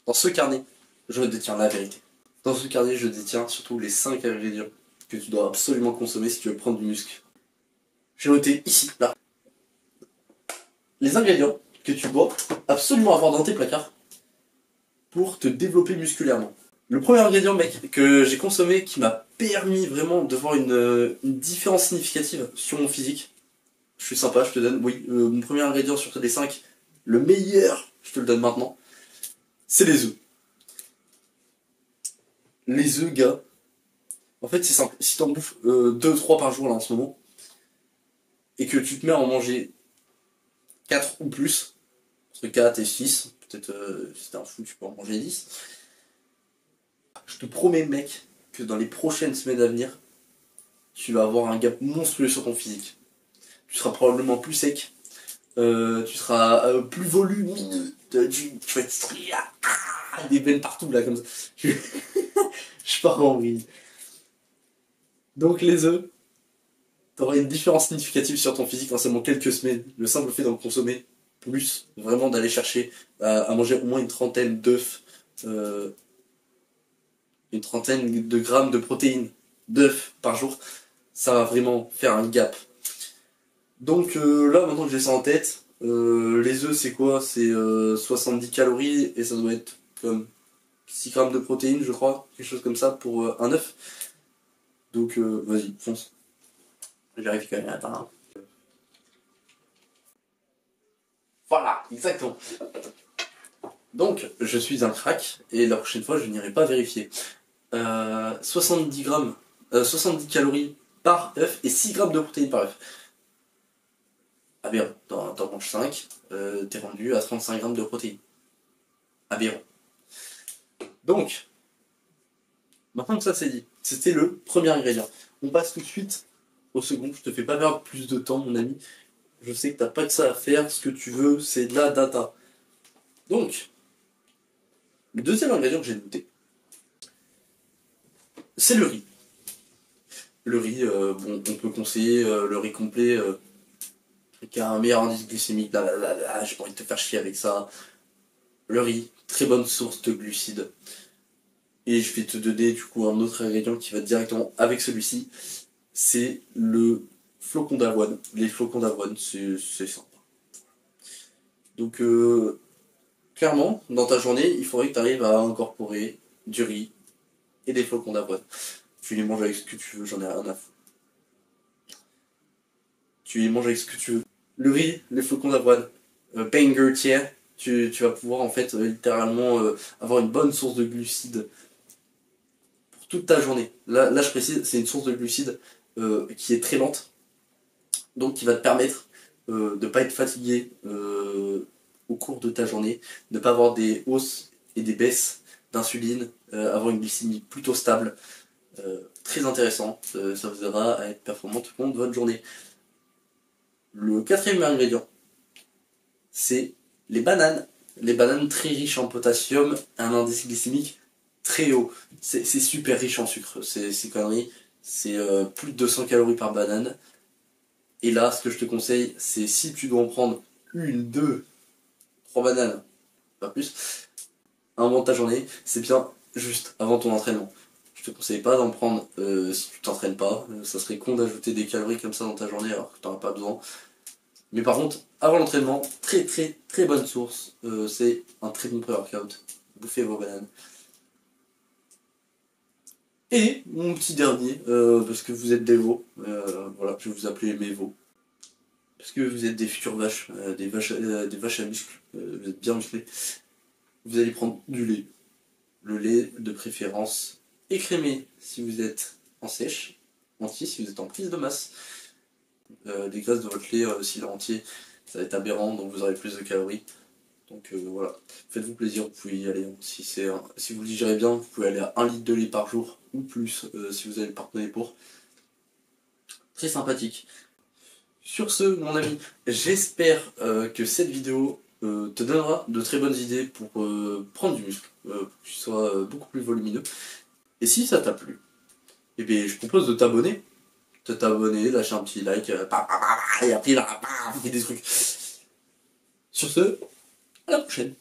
Dans ce carnet, je détiens la vérité. Dans ce carnet, je détiens surtout les 5 ingrédients que tu dois absolument consommer si tu veux prendre du muscle. J'ai noté ici, là, les ingrédients que tu dois absolument avoir dans tes placards pour te développer musculairement. Le premier ingrédient, mec, que j'ai consommé, qui m'a permis vraiment de voir une différence significative sur mon physique. Je suis sympa, je te donne, oui, mon premier ingrédient sur les 5, le meilleur, je te le donne maintenant, c'est les œufs. Les œufs, gars, en fait c'est simple, si t'en bouffes 2-3 par jour là en ce moment, et que tu te mets à en manger 4 ou plus, entre 4 et 6, peut-être si t'es un fou tu peux en manger 10, je te promets mec, que dans les prochaines semaines à venir, tu vas avoir un gap monstrueux sur ton physique. Tu seras probablement plus sec, tu seras plus volumineux, tu vas être des veines partout là comme ça. Je pars en vrille. Donc les œufs, t'auras une différence significative sur ton physique en seulement quelques semaines. Le simple fait d'en consommer plus, vraiment d'aller chercher à manger au moins une trentaine d'œufs, une trentaine de grammes de protéines d'œufs par jour, ça va vraiment faire un gap. Donc là, maintenant que j'ai ça en tête, les œufs c'est quoi? C'est 70 calories et ça doit être comme 6 grammes de protéines, je crois, quelque chose comme ça pour un œuf. Donc vas-y, fonce. Je vérifie quand même, attends. Voilà, exactement. Donc, je suis un crack, et la prochaine fois, je n'irai pas vérifier. 70 grammes, 70 calories par œuf et 6 grammes de protéines par œuf. Aberrant, t'en manges 5, t'es rendu à 35 grammes de protéines. Aberrant. Donc, maintenant que ça c'est dit, c'était le premier ingrédient. On passe tout de suite au second. Je te fais pas perdre plus de temps, mon ami. Je sais que t'as pas que ça à faire. Ce que tu veux, c'est de la data. Donc, le deuxième ingrédient que j'ai noté, c'est le riz. Le riz, bon, on peut conseiller le riz complet qui a un meilleur indice glycémique. J'ai pas envie de te faire chier avec ça. Le riz, très bonne source de glucides. Et je vais te donner du coup un autre ingrédient qui va directement avec celui-ci. C'est le flocon d'avoine. Les flocons d'avoine, c'est sympa. Donc, clairement, dans ta journée, il faudrait que tu arrives à incorporer du riz et des flocons d'avoine. Tu les manges avec ce que tu veux, j'en ai rien à foutre. Tu les manges avec ce que tu veux. Le riz, les flocons d'avoine, banger tiers, tu vas pouvoir en fait littéralement avoir une bonne source de glucides pour toute ta journée. Là je précise, c'est une source de glucides qui est très lente, donc qui va te permettre de ne pas être fatigué au cours de ta journée, de ne pas avoir des hausses et des baisses d'insuline, avoir une glycémie plutôt stable. Très intéressant, ça vous aidera à être performant tout au long de votre journée. Le quatrième ingrédient, c'est les bananes. Les bananes très riches en potassium, un indice glycémique très haut. C'est super riche en sucre, ces conneries. C'est plus de 200 calories par banane. Et là, ce que je te conseille, c'est si tu dois en prendre une, deux, trois bananes, pas plus, avant ta journée, c'est bien juste avant ton entraînement. Je te conseille pas d'en prendre si tu t'entraînes pas. Ça serait con d'ajouter des calories comme ça dans ta journée alors que tu n'en as pas besoin. Mais par contre, avant l'entraînement, très bonne source. C'est un très bon pré-workout. Bouffez vos bananes. Et mon petit dernier, parce que vous êtes des veaux, voilà, je vais vous appeler mes veaux. Parce que vous êtes des futures vaches, des vaches à muscles, vous êtes bien musclés. Vous allez prendre du lait. Le lait de préférence écrémé si vous êtes en sèche, entier si vous êtes en prise de masse. Des graisses de votre lait, s'il est entier, ça va être aberrant, donc vous aurez plus de calories. Donc voilà, faites-vous plaisir, vous pouvez y aller. Si vous le digérez bien, vous pouvez aller à 1 litre de lait par jour, ou plus, si vous avez le porte-monnaie pour. Très sympathique. Sur ce, mon ami, j'espère que cette vidéo te donnera de très bonnes idées pour prendre du muscle, pour que tu sois beaucoup plus volumineux. Et si ça t'a plu, eh bien, je propose de t'abonner. Lâcher un petit like, et après là, des trucs. Sur ce, à la prochaine.